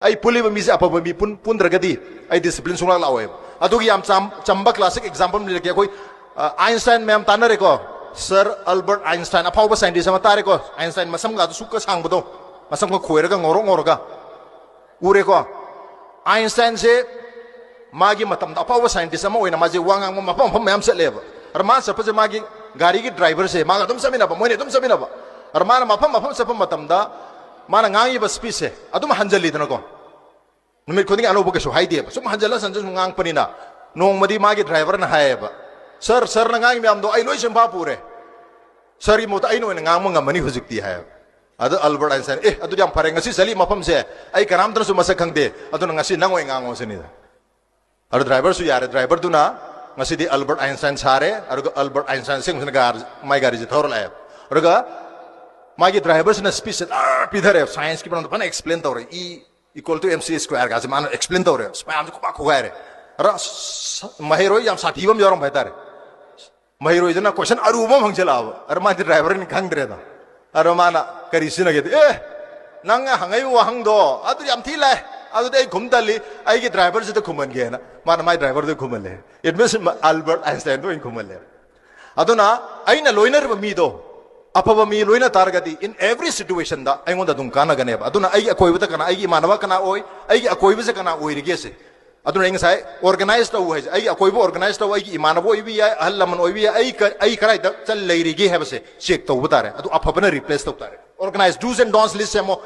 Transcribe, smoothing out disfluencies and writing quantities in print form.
ai puli ba mi se apa ba mi pun dragadi ai discipline sungla lawe adugi am chamba classic example ni ke koi Einstein mem tanare ko Sir Albert Einstein apa ba scientist ma tare ko Einstein masam ga sukka sang bodo masam ko khoira ga ngoro ga ure ko Einstein se magi matam da apa ba scientist ma oina ma je wangang ma pam mem se leba arma sa pa je magi gari ki driver se ma ga dum samina ba moine dum samina ba arma ma pam sa pam matam da mana ngangi ba speech se adum hanjali dana ko numit ko ni anu ba ke so haide ba sum hanjala sanjus ngang panina nong madi magi driver na hae ba sir na ngangi miam do ai loi sem ba pure sari mo ta ai no ngang mo ngamani hujukti hae adu Albert Einstein adu jam pare ngasi sali mapam se ai karam tan su masak khangde adu ngasi nangoi ngango se ni adu driver su yare driver du na ngasi di Albert Einstein sare adu Albert Einstein sing gar mai gari je thor la adu magi driver se na speech pidhare science ki ban pan explain tore E equal to mc square ga man explain tore spam ko ba ko gare ra mahiro yam sathi bam yoram bhaitare mahiro jana question arubam hangchela ar ma driver ni khang dre da ar mana kari sina ge nang hangai wa hang do adu yam thi lai adu dei khumdali ai ge driver se to khuman ge na mana mai driver de khumale it means Albert Einstein do in khumale aduna aina loiner ba mi do apaba mi loina targati in every situation da ai ngonda dum kana gane ba aduna ai akoi bata kana ai manava kana oi ai akoi bese kana oi rige se aduna ing sai organized to hai ai akoi bo organized to ai manavo oi bi ai halaman oi bi ai karai da chal lei rige hai bese check to bata re adu apaba na replace to tare organized do's and don'ts list se mo